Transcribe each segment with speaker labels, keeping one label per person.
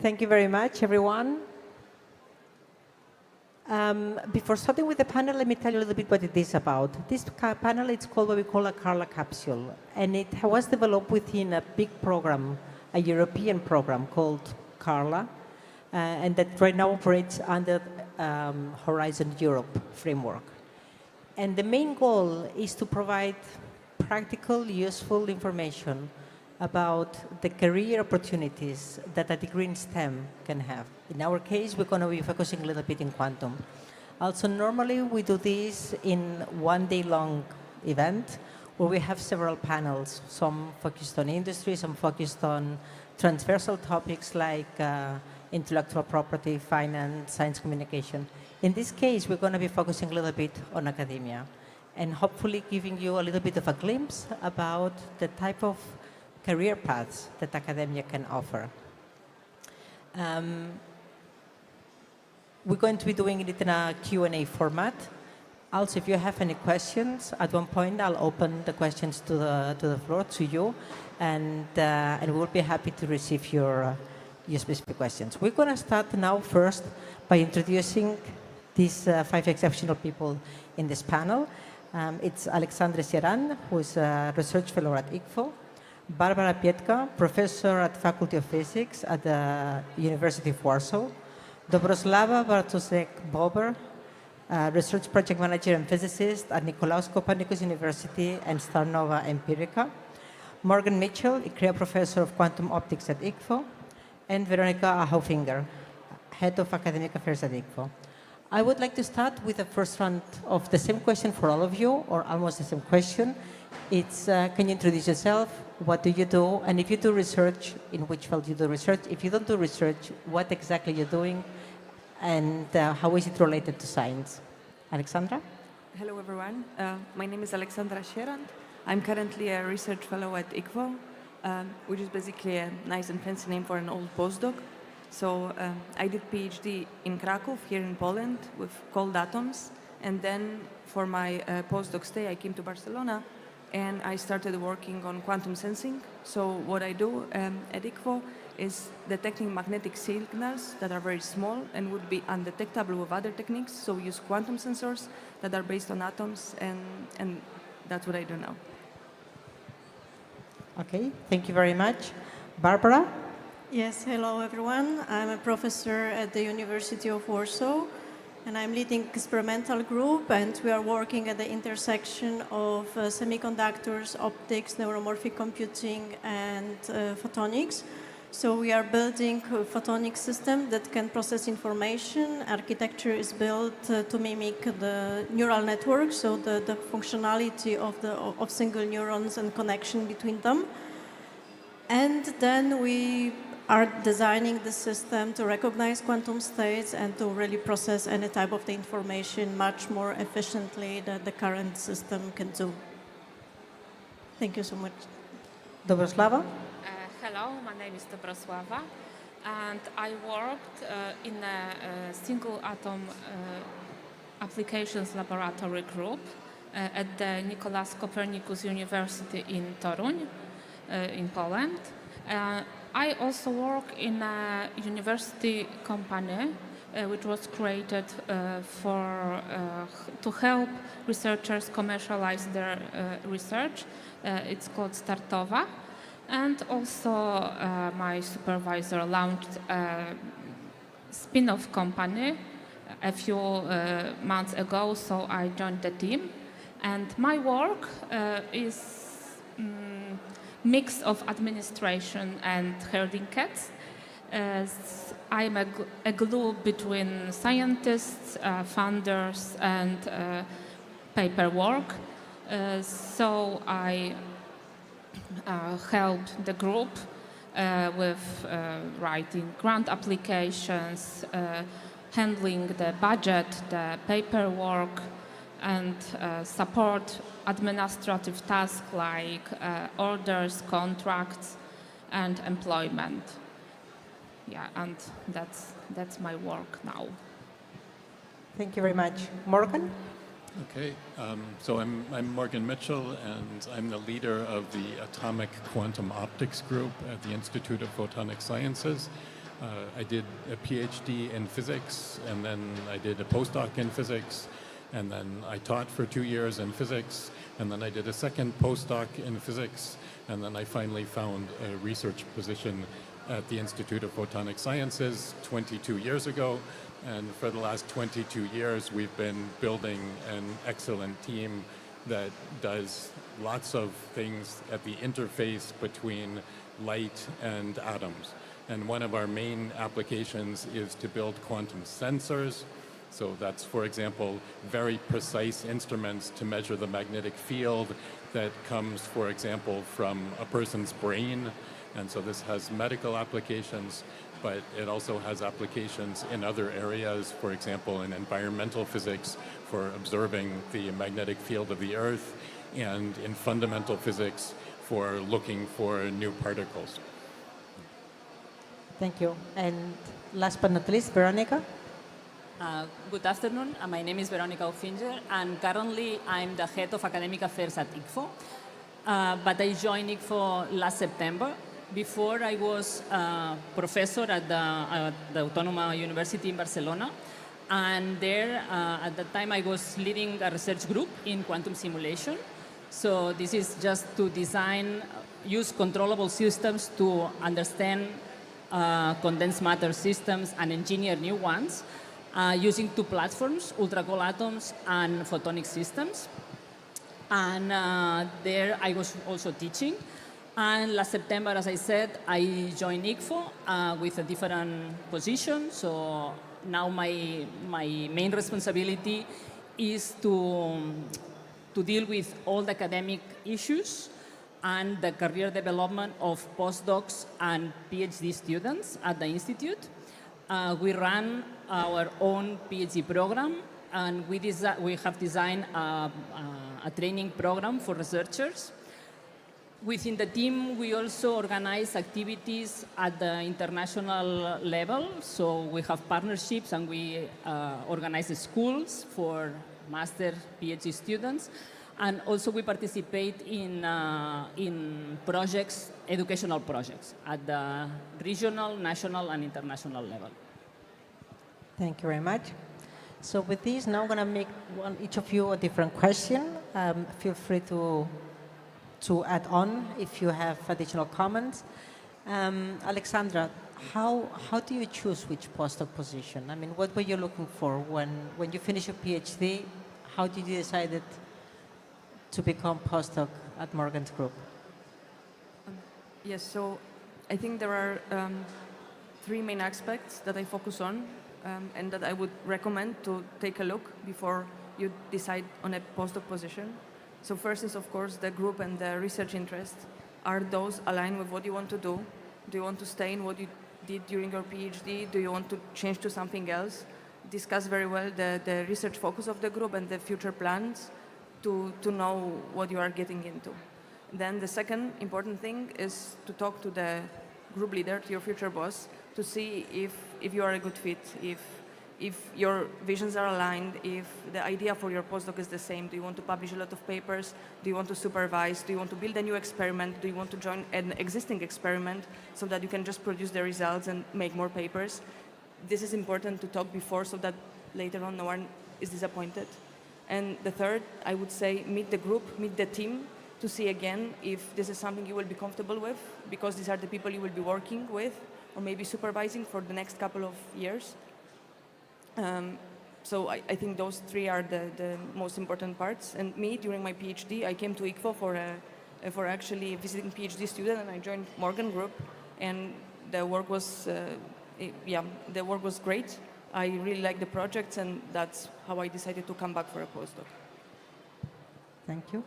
Speaker 1: Thank you very much, everyone. Before starting with the panel, let me tell you a little bit what it is about. This panel, it's called what we call a CARLA Capsule, and it was developed within a big program, a European program called CARLA, and that right now operates under Horizon Europe framework. And the main goal is to provide practical, useful information about the career opportunities that a degree in STEM can have. In our case, we're going to be focusing a little bit in quantum. Also, normally we do this in one-day-long event where we have several panels, some focused on industry, some focused on transversal topics like intellectual property, finance, science communication. In this case, we're going to be focusing a little bit on academia and hopefully giving you a little bit of a glimpse about the type of career paths that academia can offer. We're going to be doing it in a Q&A format. Also, if you have any questions, at one point I'll open the questions to the floor, to you, and we'll be happy to receive your specific questions. We're going to start now first by introducing these 5 exceptional people in this panel. It's Aleksandra Sierant, who is a research fellow at ICFO, Barbara Piętka, professor at Faculty of Physics at the University of Warsaw, Dobrosława Bartoszek-Bober, research project manager and physicist at Nicolaus Copernicus University and Star Nova Empirica, Morgan Mitchell, a career professor of quantum optics at ICFO, and Verònica Ahufinger, head of academic affairs at ICFO. I would like to start with the first round of the same question for all of you, or almost the same question. It's, can you introduce yourself? What do you do? And if you do research, in which field you do research? If you don't do research, what exactly you're doing? And how is it related to science? Aleksandra?
Speaker 2: Hello, everyone. My name is Aleksandra Sierant. I'm currently a research fellow at ICFO, which is basically a nice and fancy name for an old postdoc. So I did PhD in Kraków, here in Poland, with cold atoms. And then for my postdoc stay, I came to Barcelona, and I started working on quantum sensing. So what I do at ICFO is detecting magnetic signals that are very small and would be undetectable with other techniques. So we use quantum sensors that are based on atoms, and that's what I do now.
Speaker 1: Okay, thank you very much. Barbara?
Speaker 3: Yes, hello everyone. I'm a professor at the University of Warsaw, and I'm leading experimental group, and we are working at the intersection of semiconductors, optics, neuromorphic computing, and photonics. So we are building a photonic system that can process information. Architecture is built to mimic the neural network, so the functionality of single neurons and connection between them. And then we are designing the system to recognize quantum states and to really process any type of the information much more efficiently than the current system can do. Thank you so much.
Speaker 1: Dobrosława?
Speaker 4: Hello, my name is Dobrosława, and I worked in a single atom applications laboratory group at the Nicolaus Copernicus University in Toruń, in Poland. I also work in a university company which was created to help researchers commercialize their research. It's called Startowa. And also my supervisor launched a spin-off company a few months ago, so I joined the team. And my work is mix of administration and herding cats. I'm a glue between scientists, funders, and paperwork. So I helped the group with writing grant applications, handling the budget, the paperwork, and support administrative tasks like orders, contracts, and employment. Yeah, and that's my work now.
Speaker 1: Thank you very much. Morgan?
Speaker 5: Okay, so I'm Morgan Mitchell, and I'm the leader of the Atomic Quantum Optics Group at the Institute of Photonic Sciences. I did a PhD in physics, and then I did a postdoc in physics, and then I taught for 2 years in physics, and then I did a second postdoc in physics, and then I finally found a research position at the Institute of Photonic Sciences 22 years ago. And for the last 22 years, we've been building an excellent team that does lots of things at the interface between light and atoms. And one of our main applications is to build quantum sensors. So that's, for example, very precise instruments to measure the magnetic field that comes, for example, from a person's brain. And so this has medical applications, but it also has applications in other areas, for example, in environmental physics for observing the magnetic field of the Earth, and in fundamental physics for looking for new particles.
Speaker 1: Thank you. And last but not least, Verònica.
Speaker 6: Good afternoon. My name is Verònica Ahufinger, and currently I'm the head of academic affairs at ICFO. But I joined ICFO last September. Before, I was a professor at the Autónoma University in Barcelona, and there, at that time, I was leading a research group in quantum simulation. So this is just to use controllable systems to understand condensed matter systems and engineer new ones using two platforms, ultra-cold atoms and photonic systems. And there I was also teaching. And last September, as I said, I joined ICFO with a different position. So now my main responsibility is to deal with all the academic issues and the career development of postdocs and PhD students at the Institute. We run our own PhD program, and we have designed a training program for researchers. Within the team, we also organize activities at the international level. So we have partnerships, and we organize schools for master PhD students. And also we participate in projects, educational projects, at the regional, national, and international level.
Speaker 1: Thank you very much. So with this, now I'm going to make each of you a different question. Feel free to add on if you have additional comments. Alexandra, how do you choose which postdoc position? I mean, what were you looking for when you finish your PhD? How did you decide to become postdoc at Morgan's group?
Speaker 2: Yes, so I think there are three main aspects that I focus on and that I would recommend to take a look before you decide on a postdoc position. So first is, of course, the group and the research interest. Are those aligned with what you want to do? Do you want to stay in what you did during your PhD? Do you want to change to something else? Discuss very well the research focus of the group and the future plans to know what you are getting into. Then the second important thing is to talk to the group leader, to your future boss, to see if you are a good fit, if your visions are aligned, if the idea for your postdoc is the same. Do you want to publish a lot of papers? Do you want to supervise? Do you want to build a new experiment? Do you want to join an existing experiment so that you can just produce the results and make more papers? This is important to talk before so that later on no one is disappointed. And the third, I would say, meet the group, meet the team, to see again if this is something you will be comfortable with, because these are the people you will be working with or maybe supervising for the next couple of years. So I think those three are the most important parts. And me, during my PhD, I came to ICFO for actually visiting PhD student, and I joined Morgan Group, and the work was great. I really like the projects, and that's how I decided to come back for a postdoc.
Speaker 1: Thank you.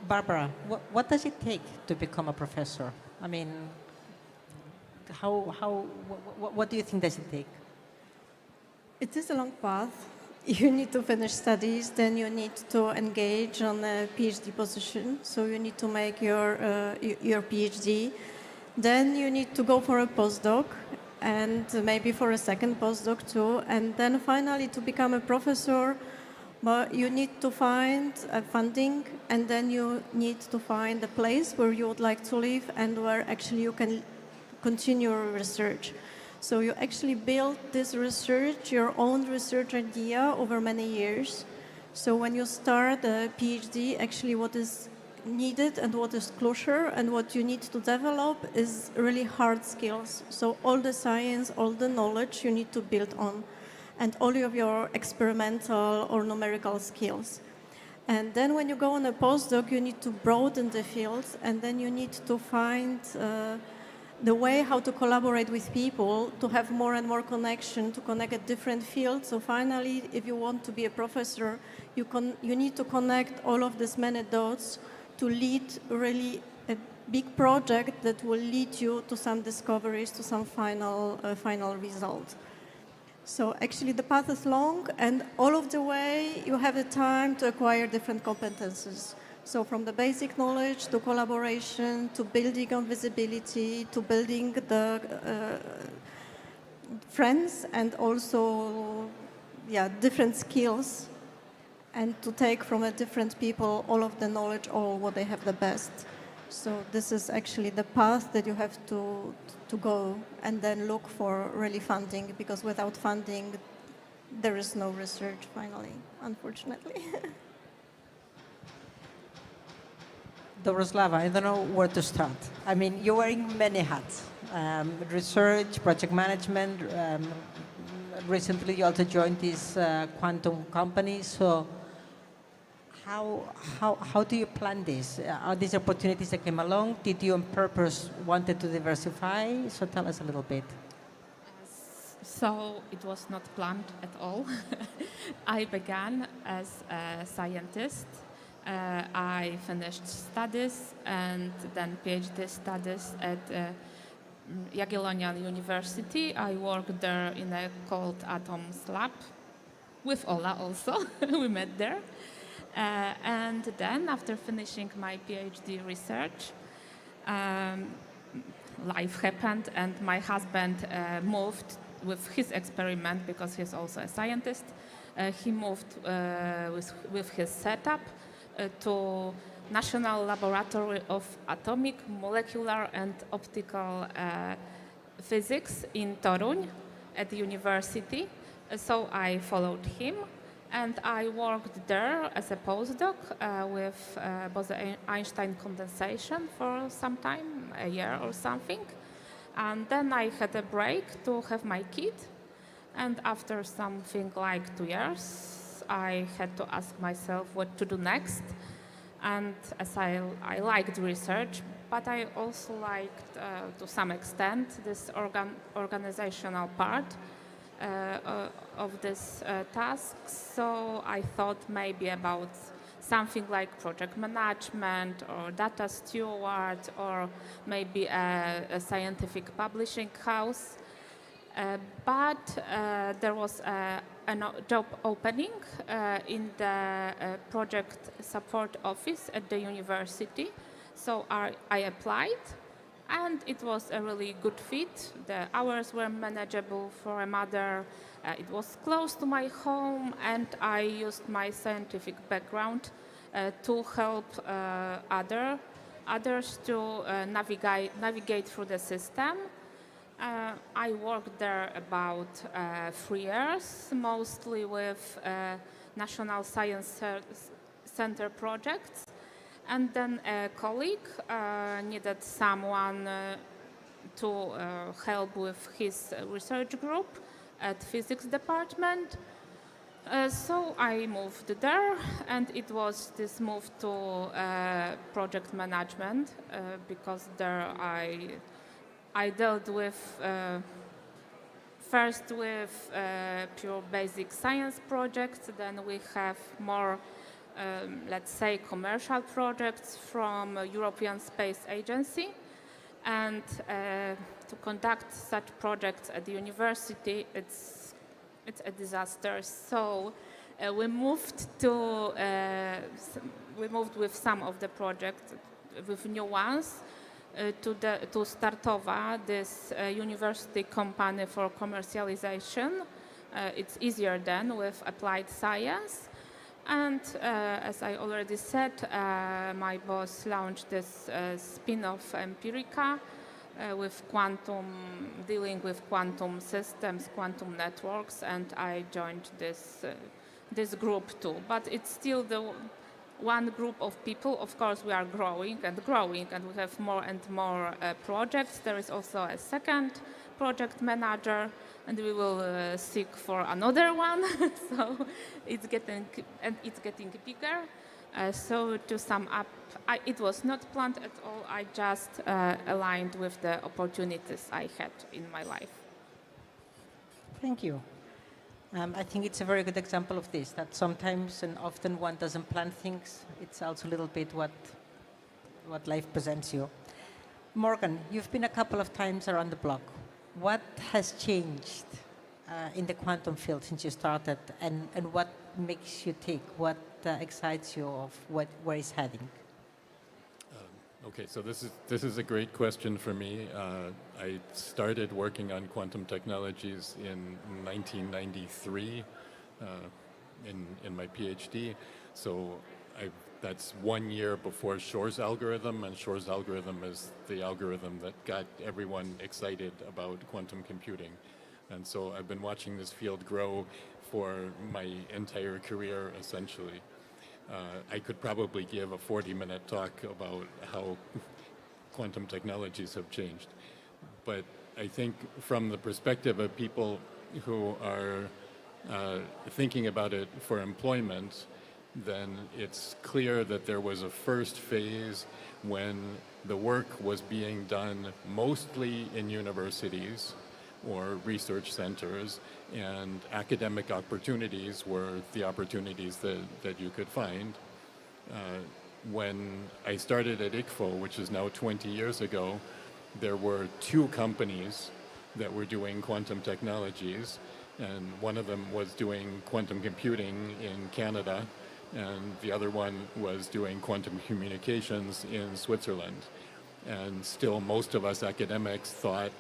Speaker 1: Barbara, what does it take to become a professor? I mean, what do you think does it take?
Speaker 3: It is a long path. You need to finish studies, then you need to engage on a PhD position. So you need to make your PhD. Then you need to go for a postdoc, and maybe for a second postdoc too. And then finally to become a professor, but you need to find funding, and then you need to find a place where you would like to live and where actually you can continue research. So you actually build this research, your own research idea over many years. So when you start a PhD, actually what is needed and what is crucial and what you need to develop is really hard skills. So all the science, all the knowledge you need to build on, and all of your experimental or numerical skills. And then when you go on a postdoc, you need to broaden the fields, and then you need to find the way how to collaborate with people, to have more and more connection, to connect at different fields. So finally, if you want to be a professor, you need to connect all of these many dots to lead really a big project that will lead you to some discoveries, to some final result. So actually the path is long, and all of the way you have the time to acquire different competences. So from the basic knowledge to collaboration, to building on visibility, to building the friends, and also different skills, and to take from different people all of the knowledge or what they have the best. So this is actually the path that you have to go, and then look for really funding, because without funding there is no research finally, unfortunately.
Speaker 1: Dobrosława, I don't know where to start. I mean, you're wearing many hats. Research, project management. Recently you also joined this quantum company. So how do you plan this? Are these opportunities that came along? Did you on purpose wanted to diversify? So tell us a little bit.
Speaker 4: So it was not planned at all. I began as a scientist. I finished studies and then PhD studies at Jagiellonian University. I worked there in a cold atoms lab with Ola also. We met there. And then after finishing my PhD research, life happened and my husband moved with his experiment, because he's also a scientist. He moved with his setup to National Laboratory of Atomic, Molecular and Optical Physics in Toruń at the university. So I followed him, and I worked there as a postdoc with Bose-Einstein condensation for some time, a year or something. And then I had a break to have my kid. And after something like 2 years, I had to ask myself what to do next. And as I liked research, but I also liked, to some extent, this organizational part of this task. So I thought maybe about something like project management or data steward, or maybe a scientific publishing house. But there was a job opening in the project support office at the university. So I applied, and it was a really good fit. The hours were manageable for a mother. It was close to my home, and I used my scientific background to help others to navigate through the system. I worked there about 3 years, mostly with National Science Center projects. And then a colleague needed someone to help with his research group at physics department. So I moved there, and it was this move to project management, because there I dealt with first with pure basic science projects. Then we have more, let's say, commercial projects from European Space Agency. And to conduct such projects at the university, it's a disaster. So we moved with some of the projects, with new ones, to Startowa, this university company for commercialization. It's easier than with applied science. And as I already said, my boss launched this spin-off Empirica with dealing with quantum systems, quantum networks, and I joined this group too. But it's still the one group of people. Of course, we are growing, and we have more and more projects. There is also a second project manager, and we will seek for another one. So it's getting bigger. So to sum up, it was not planned at all. I just aligned with the opportunities I had in my life.
Speaker 1: Thank you. I think it's a very good example of this, that sometimes and often one doesn't plan things. It's also a little bit what life presents you. Morgan, you've been a couple of times around the block. What has changed in the quantum field since you started, and what makes you tick? What excites you of where it's heading?
Speaker 5: Okay, so this is a great question for me. I started working on quantum technologies in 1993 in my PhD. So that's 1 year before Shor's algorithm, and Shor's algorithm is the algorithm that got everyone excited about quantum computing. And so I've been watching this field grow for my entire career, essentially. I could probably give a 40-minute talk about how quantum technologies have changed. But I think from the perspective of people who are thinking about it for employment, then it's clear that there was a first phase when the work was being done mostly in universities or research centers, and academic opportunities were the opportunities that you could find. When I started at ICFO, which is now 20 years ago, there were 2 companies that were doing quantum technologies, and one of them was doing quantum computing in Canada, and the other one was doing quantum communications in Switzerland. And still most of us academics thought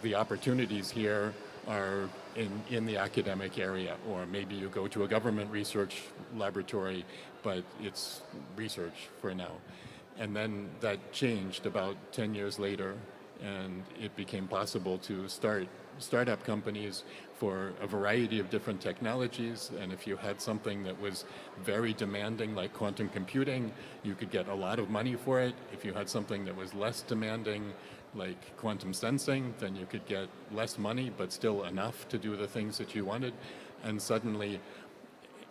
Speaker 5: the opportunities here are in the academic area, or maybe you go to a government research laboratory, but it's research for now. And then that changed about 10 years later, and it became possible to start up companies for a variety of different technologies. And if you had something that was very demanding, like quantum computing, you could get a lot of money for it. If you had something that was less demanding, like quantum sensing, then you could get less money, but still enough to do the things that you wanted. And suddenly,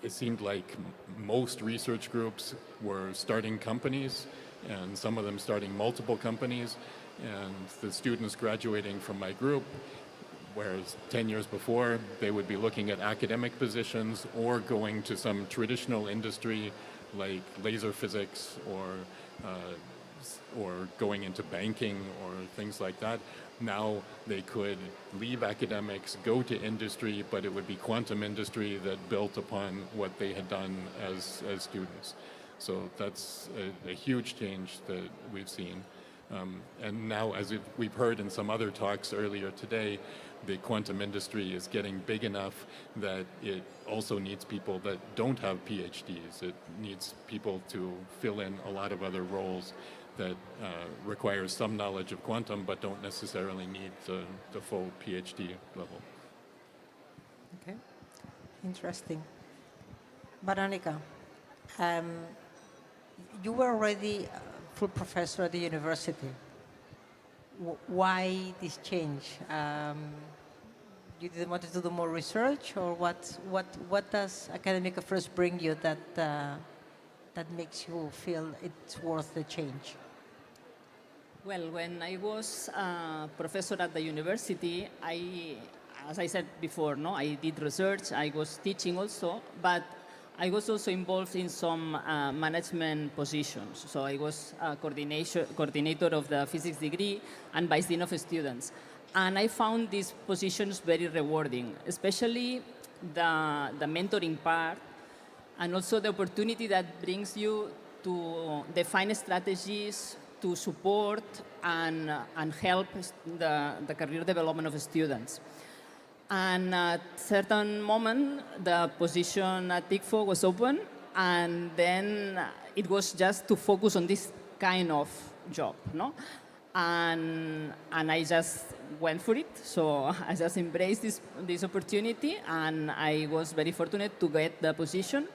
Speaker 5: it seemed like most research groups were starting companies, and some of them starting multiple companies. And the students graduating from my group, whereas 10 years before, they would be looking at academic positions or going to some traditional industry like laser physics or going into banking or things like that. Now they could leave academics, go to industry, but it would be quantum industry that built upon what they had done as students. So that's a huge change that we've seen. And now, as we've heard in some other talks earlier today, the quantum industry is getting big enough that it also needs people that don't have PhDs. It needs people to fill in a lot of other roles that require some knowledge of quantum, but don't necessarily need the full PhD level.
Speaker 1: Okay, interesting. Verònica, you were already a full professor at the university. Why this change? You didn't want to do more research, or what does academic affairs bring you that makes you feel it's worth the change?
Speaker 6: Well, when I was a professor at the university, as I said before, I did research, I was teaching also, but I was also involved in some management positions. So I was a coordinator of the physics degree and vice dean of students. And I found these positions very rewarding, especially the mentoring part, and also the opportunity that brings you to define strategies to support and help the career development of students. And at a certain moment, the position at ICFO was open, and then it was just to focus on this kind of job, no? And I just went for it. So I just embraced this opportunity, and I was very fortunate to get the position.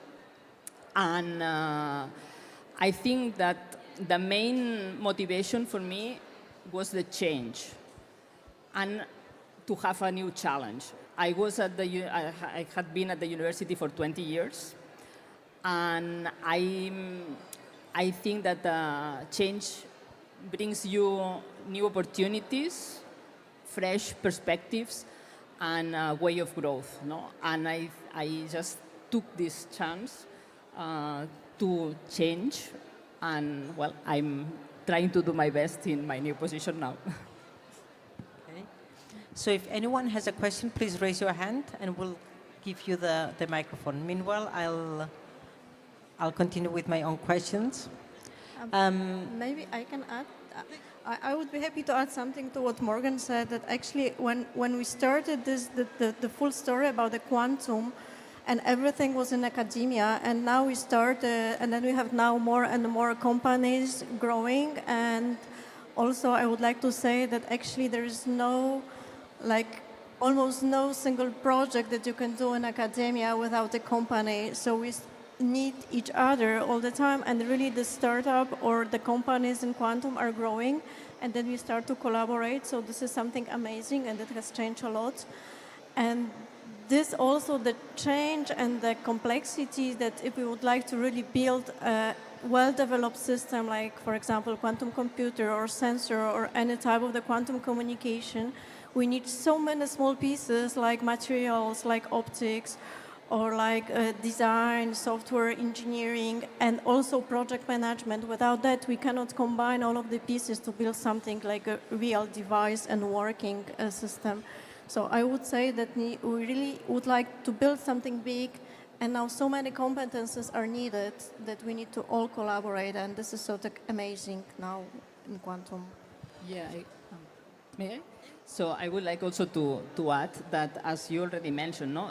Speaker 6: And I think that the main motivation for me was the change and to have a new challenge. I had been at the university for 20 years, and I think that change brings you new opportunities, fresh perspectives, and a way of growth. No? And I just took this chance to change, and well, I'm trying to do my best in my new position now.
Speaker 1: Okay. So if anyone has a question, please raise your hand and we'll give you the microphone. Meanwhile, I'll continue with my own questions.
Speaker 3: Maybe I can add. I would be happy to add something to what Morgan said. That actually, when we started the full story about the quantum, and everything was in academia, and now we start, and then we have now more and more companies growing. And also, I would like to say that actually there is almost no single project that you can do in academia without a company. So we need each other all the time, and really the startup or the companies in quantum are growing, and then we start to collaborate. So this is something amazing, and it has changed a lot. And this also, the change and the complexity, that if we would like to really build a well-developed system, like for example quantum computer or sensor or any type of the quantum communication, we need so many small pieces like materials, like optics, or like design, software engineering, and also project management. Without that, we cannot combine all of the pieces to build something like a real device and working system. So I would say that we really would like to build something big, and now so many competences are needed that we need to all collaborate, and this is sort of amazing now in quantum.
Speaker 6: Yeah, may I? So I would like also to add that, as you already mentioned, no,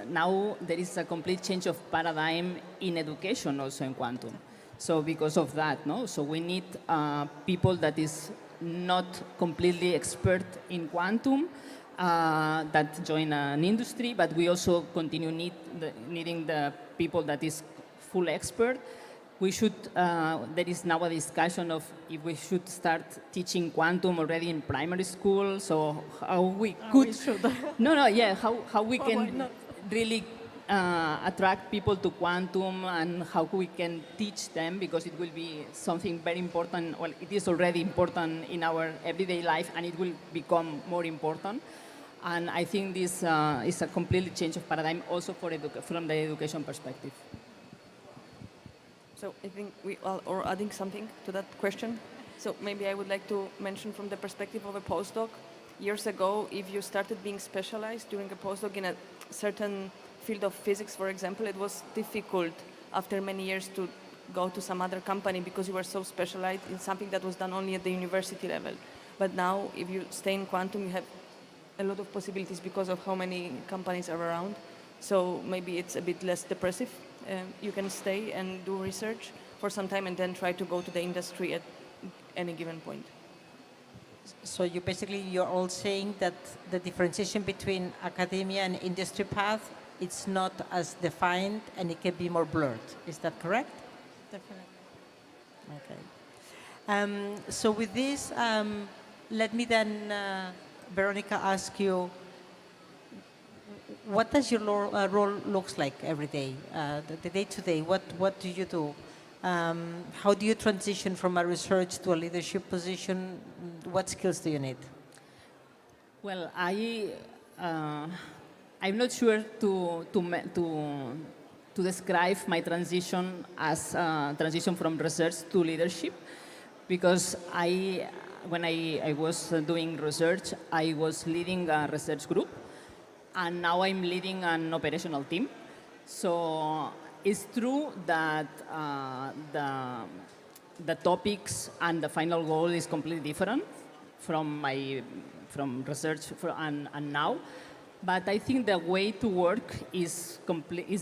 Speaker 6: now there is a complete change of paradigm in education also in quantum. So because of that, no, so we need people that is not completely expert in quantum, that join an industry, but we also continue needing the people that is full expert. We should, there is now a discussion of if we should start teaching quantum already in primary school, so how we could, how we can really attract people to quantum, and how we can teach them, because it will be something very important. Well, it is already important in our everyday life, and it will become more important. And I think this is a completely change of paradigm also from the education perspective.
Speaker 2: So I think we are adding something to that question. So maybe I would like to mention from the perspective of a postdoc. Years ago, if you started being specialized during a postdoc in a certain field of physics, for example, it was difficult after many years to go to some other company because you were so specialized in something that was done only at the university level. But now, if you stay in quantum, you have a lot of possibilities because of how many companies are around. So maybe it's a bit less depressive. You can stay and do research for some time and then try to go to the industry at any given point.
Speaker 1: So you're all saying that the differentiation between academia and industry path, it's not as defined and it can be more blurred. Is that correct?
Speaker 3: Definitely.
Speaker 1: Okay. So with this, let me then, Verònica, ask you, what does your role looks like every day, the day-to-day? What do you do? How do you transition from a research to a leadership position? What skills do you need?
Speaker 6: Well, I'm not sure to describe my transition as a transition from research to leadership, because when I was doing research, I was leading a research group, and now I'm leading an operational team. So it's true that the topics and the final goal is completely different from research and now, But I think the way to work is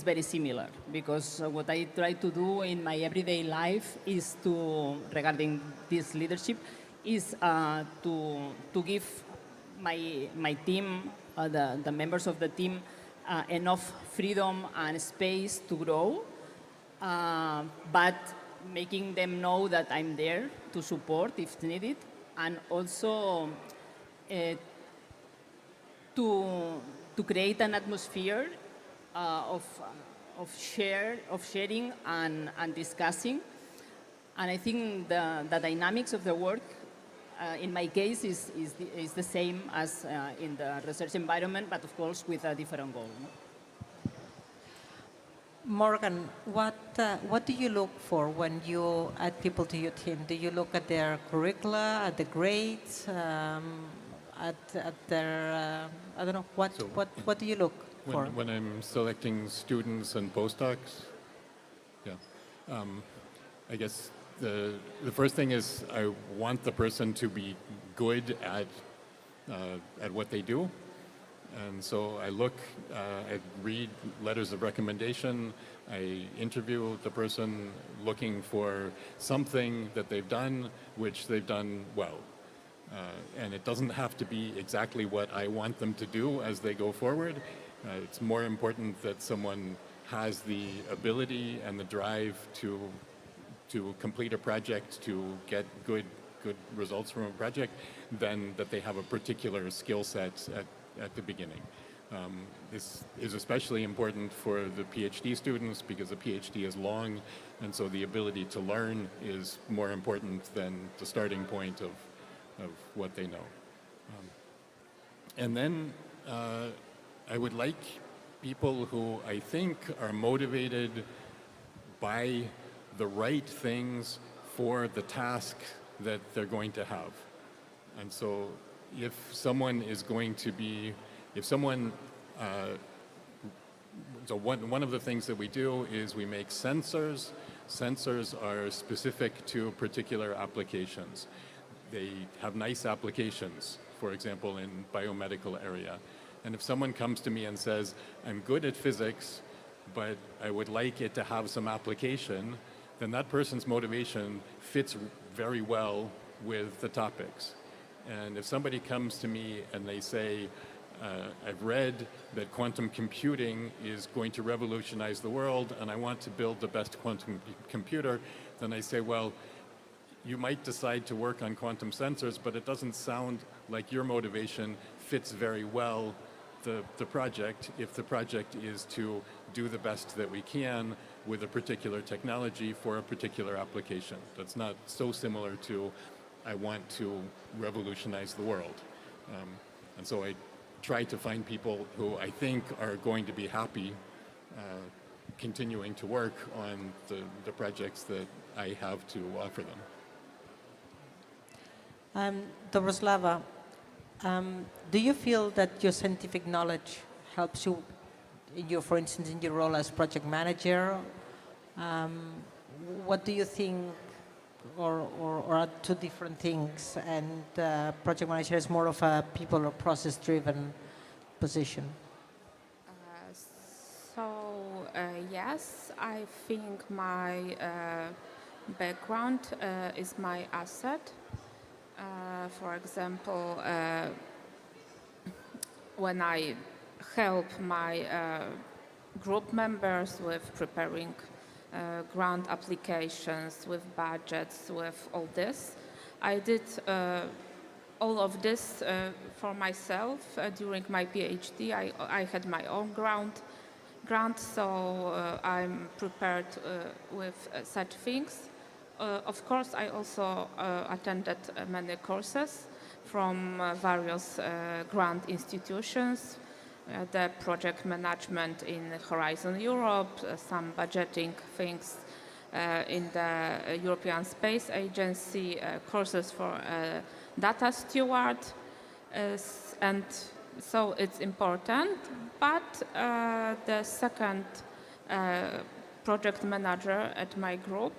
Speaker 6: very similar, because what I try to do in my everyday life is regarding this leadership, is to give my team, the members of the team, enough freedom and space to grow, but making them know that I'm there to support if needed, and also to create an atmosphere of sharing and discussing. And I think the dynamics of the work, in my case, is the same as in the research environment, but of course with a different goal. No?
Speaker 1: Morgan, what do you look for when you add people to your team? Do you look at their curricula, at the grades, at their, I don't know, what do you look for?
Speaker 5: When I'm selecting students and postdocs, yeah, I guess the first thing is I want the person to be good at what they do. And so I read letters of recommendation, I interview the person looking for something that they've done, which they've done well. And it doesn't have to be exactly what I want them to do as they go forward. It's more important that someone has the ability and the drive to complete a project, to get good results from a project, than that they have a particular skill set at the beginning. This is especially important for the PhD students because the PhD is long, and so the ability to learn is more important than the starting point of what they know. And then I would like people who I think are motivated by the right things for the task that they're going to have. And so if someone is going to be, so one of the things that we do is we make sensors. Sensors are specific to particular applications. They have nice applications, for example, in biomedical area. And if someone comes to me and says, I'm good at physics, but I would like it to have some application, then that person's motivation fits very well with the topics. And if somebody comes to me and they say, I've read that quantum computing is going to revolutionize the world and I want to build the best quantum computer, then I say, well, you might decide to work on quantum sensors, but it doesn't sound like your motivation fits very well the project if the project is to do the best that we can with a particular technology for a particular application. That's not so similar to I want to revolutionize the world. And so I try to find people who I think are going to be happy continuing to work on the projects that I have to offer them.
Speaker 1: Dobrosława, do you feel that your scientific knowledge helps you, for instance, in your role as project manager? What do you think, or are two different things, and project manager is more of a people or process-driven position?
Speaker 4: Yes, I think my background is my asset. For example, when I help my group members with preparing grant applications, with budgets, with all this, I did all of this for myself during my PhD. I had my own grant, so I'm prepared with such things. Of course, I also attended many courses from various grant institutions, the project management in Horizon Europe, some budgeting things in the European Space Agency, courses for data steward, and so it's important. But the second project manager at my group,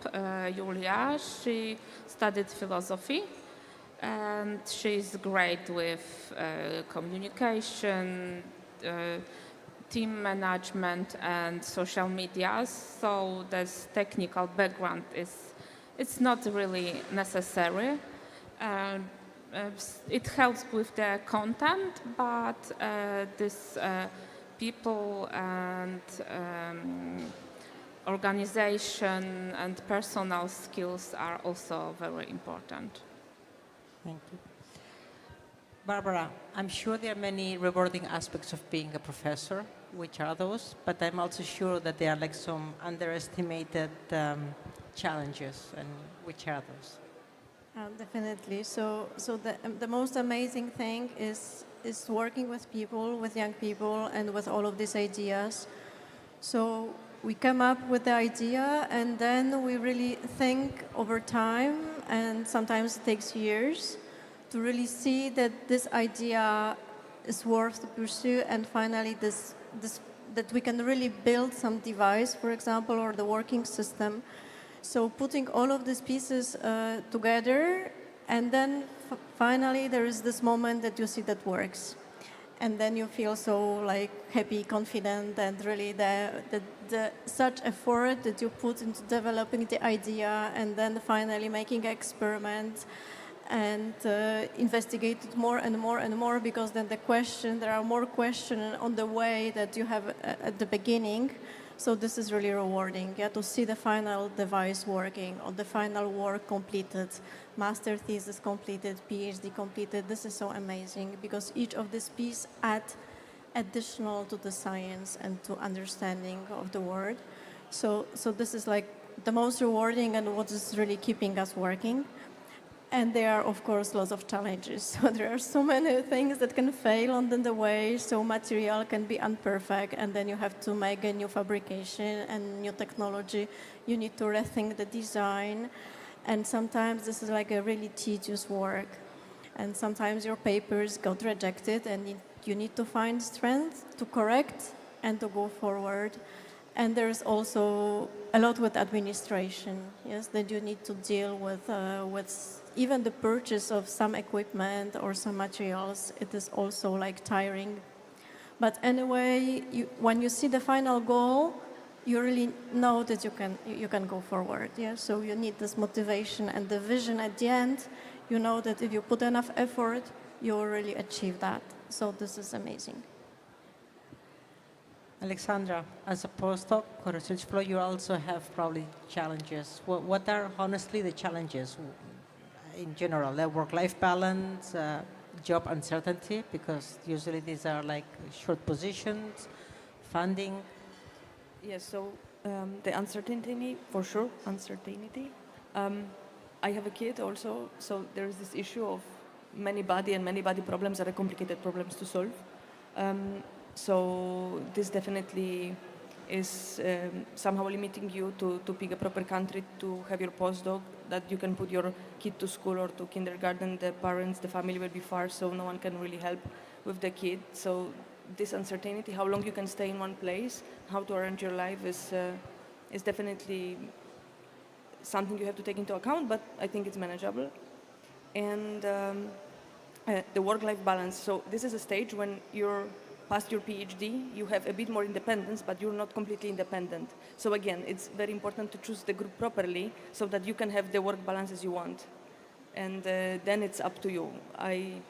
Speaker 4: Julia, she studied philosophy, and she's great with communication, team management and social media. So this technical background it's not really necessary. It helps with the content, but this people and organization and personal skills are also very important.
Speaker 1: Thank you. Barbara, I'm sure there are many rewarding aspects of being a professor. Which are those? But I'm also sure that there are like some underestimated challenges. And which are those?
Speaker 3: Definitely. So the most amazing thing is working with people, with young people, and with all of these ideas. So we come up with the idea, and then we really think over time, and sometimes it takes years to really see that this idea is worth to pursue, and finally that we can really build some device, for example, or the working system. So putting all of these pieces together, and then finally there is this moment that you see that works. And then you feel so like happy, confident, and really the such effort that you put into developing the idea, and then finally making experiments and investigate it more and more and more, because then there are more questions on the way that you have at the beginning. So this is really rewarding, to see the final device working, or the final work completed, master thesis completed, PhD completed. This is so amazing, because each of these pieces add additional to the science and to understanding of the world. So this is like the most rewarding and what is really keeping us working. And there are, of course, lots of challenges. So there are so many things that can fail on the way. So material can be imperfect, and then you have to make a new fabrication and new technology. You need to rethink the design. And sometimes this is like a really tedious work. And sometimes your papers got rejected, and you need to find strength to correct and to go forward. And there's also a lot with administration, yes, that you need to deal with even the purchase of some equipment or some materials. It is also like tiring. But anyway, when you see the final goal, you really know that you can go forward. Yeah? So you need this motivation and the vision at the end. You know that if you put enough effort, you will really achieve that. So this is amazing.
Speaker 1: Alexandra, as a postdoc or research fellow, you also have probably challenges. What are honestly the challenges in general? The work-life balance, job uncertainty, because usually these are like short positions, funding.
Speaker 2: Yes, so the uncertainty, for sure, uncertainty. I have a kid also, so there is this issue of many body problems are complicated problems to solve. So this definitely is somehow limiting you to pick a proper country to have your postdoc, that you can put your kid to school or to kindergarten. The parents, the family will be far, so no one can really help with the kid. So this uncertainty, how long you can stay in one place, how to arrange your life is definitely something you have to take into account, but I think it's manageable. And the work-life balance. So this is a stage when you're past your PhD, you have a bit more independence, but you're not completely independent. So again, it's very important to choose the group properly so that you can have the work balance as you want. And then it's up to you. I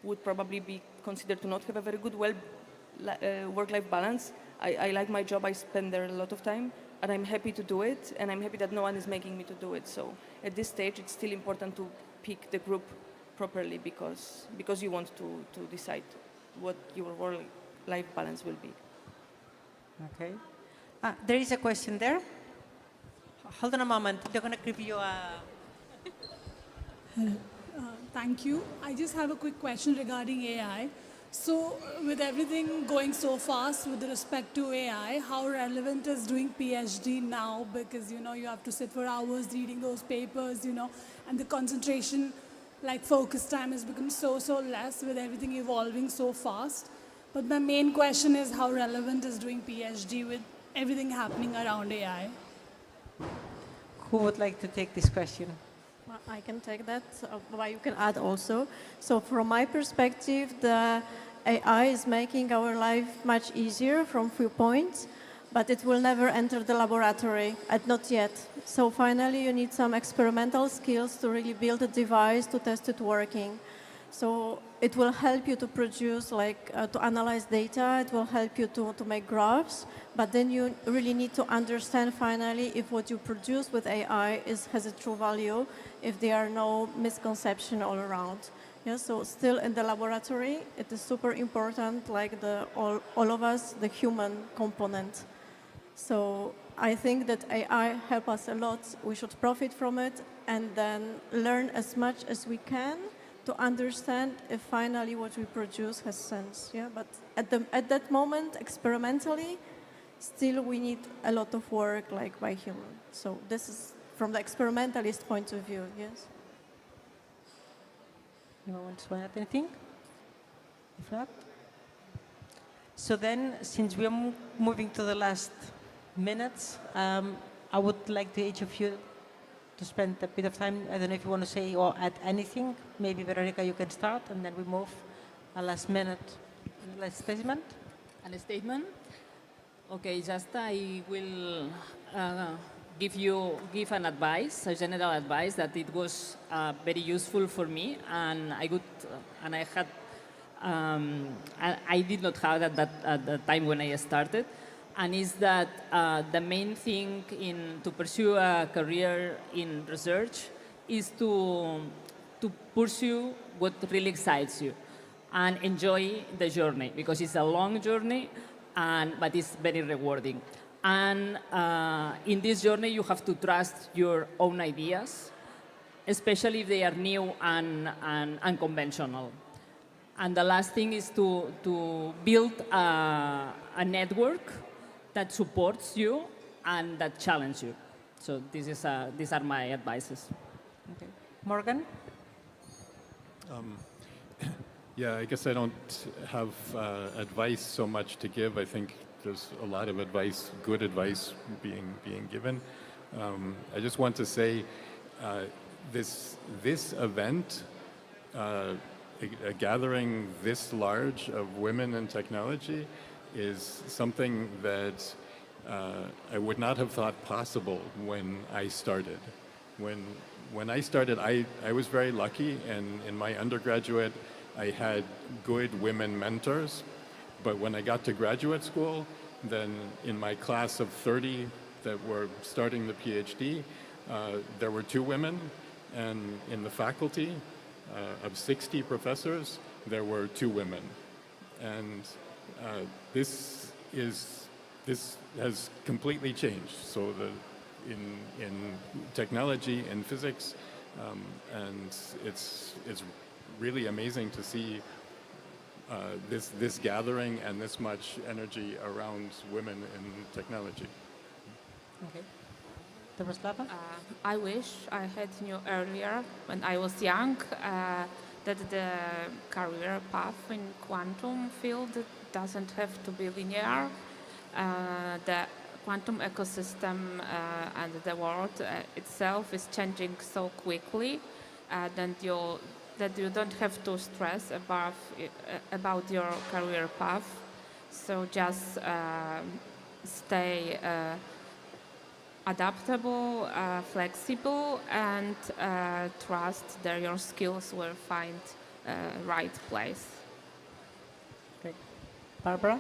Speaker 2: would probably be considered to not have a very good work-life balance. I like my job, I spend there a lot of time, and I'm happy to do it, and I'm happy that no one is making me to do it. So at this stage, it's still important to pick the group properly because you want to decide what your work-life balance will be.
Speaker 1: Okay. There is a question there. Hold on a moment. They're going to give you a...
Speaker 7: Thank you. I just have a quick question regarding AI. So with everything going so fast with respect to AI, how relevant is doing PhD now? Because, you have to sit for hours reading those papers, and the concentration, like focus time has become so less with everything evolving so fast. But my main question is how relevant is doing PhD with everything happening around AI?
Speaker 1: Who would like to take this question?
Speaker 3: Well, I can take that, but you can add also. So from my perspective, the AI is making our life much easier from few points, but it will never enter the laboratory, not yet. So finally, you need some experimental skills to really build a device to test it working. So it will help you to produce, to analyze data. It will help you to make graphs. But then you really need to understand finally if what you produce with AI has a true value, if there are no misconceptions all around. Yeah, so still in the laboratory, it is super important, like all of us, the human component. So I think that AI helps us a lot. We should profit from it and then learn as much as we can to understand if finally what we produce has sense. Yeah, but at that moment, experimentally, still we need a lot of work by human. So this is from the experimentalist point of view, yes.
Speaker 1: Anyone want to add anything? If not? So then, since we are moving to the last minutes, I would like to each of you to spend a bit of time. I don't know if you want to say or add anything. Maybe Verònica, you can start, and then we move a last minute, last statement.
Speaker 6: A statement? Okay, just I will give an advice, a general advice that it was very useful for me, and I did not have that at the time when I started. And is that the main thing to pursue a career in research is to pursue what really excites you and enjoy the journey, because it's a long journey, but it's very rewarding. And in this journey, you have to trust your own ideas, especially if they are new and unconventional. And the last thing is to build a network that supports you and that challenges you. So these are my advices.
Speaker 1: Okay. Morgan?
Speaker 5: Yeah, I guess I don't have advice so much to give. I think there's a lot of advice, good advice being given. I just want to say this event, a gathering this large of women in technology, is something that I would not have thought possible when I started. When I started, I was very lucky, and in my undergraduate, I had good women mentors. But when I got to graduate school, then in my class of 30 that were starting the PhD, there were 2 women, and in the faculty of 60 professors, there were 2 women. And this has completely changed. So in technology and physics, and it's really amazing to see this gathering and this much energy around women in technology.
Speaker 1: Okay. Dobrosława?
Speaker 4: I wish I had knew earlier when I was young that the career path in quantum field doesn't have to be linear. The quantum ecosystem and the world itself is changing so quickly that you don't have to stress about your career path. So just stay adaptable, flexible, and trust that your skills will find right place.
Speaker 1: Great. Barbara?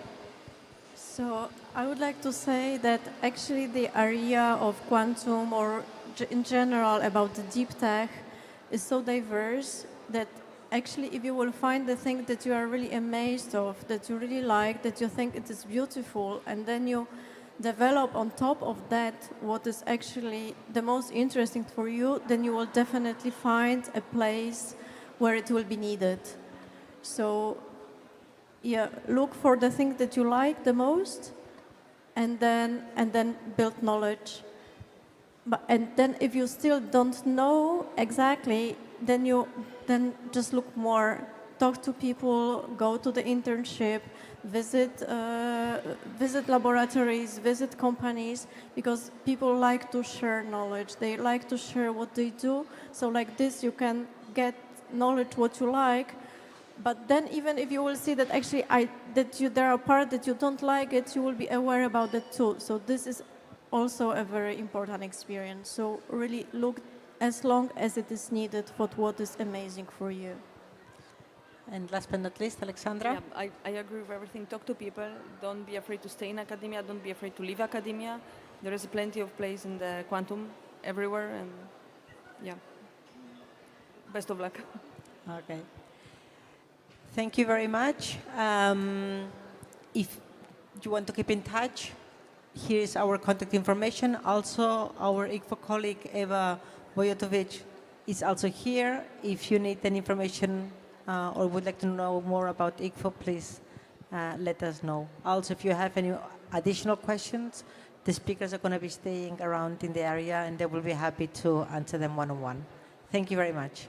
Speaker 3: So I would like to say that actually the area of quantum, or in general about the deep tech, is so diverse that actually if you will find the thing that you are really amazed of, that you really like, that you think it is beautiful, and then you develop on top of that what is actually the most interesting for you, then you will definitely find a place where it will be needed. So yeah, look for the thing that you like the most, and then build knowledge. And then if you still don't know exactly, then just look more, talk to people, go to the internship, visit laboratories, visit companies, because people like to share knowledge. They like to share what they do. So like this, you can get knowledge what you like, But then even if you will see that actually there are parts that you don't like it, you will be aware about that too. So this is also a very important experience. So really look as long as it is needed for what is amazing for you.
Speaker 1: And last but not least, Aleksandra?
Speaker 2: Yeah, I agree with everything. Talk to people. Don't be afraid to stay in academia. Don't be afraid to leave academia. There is plenty of place in the quantum everywhere. And yeah, best of luck.
Speaker 1: Okay. Thank you very much. If you want to keep in touch, here is our contact information. Also, our ICFO colleague, Eva Vojotovic, is also here. If you need any information or would like to know more about ICFO, please let us know. Also, if you have any additional questions, the speakers are going to be staying around in the area and they will be happy to answer them one-on-one. Thank you very much.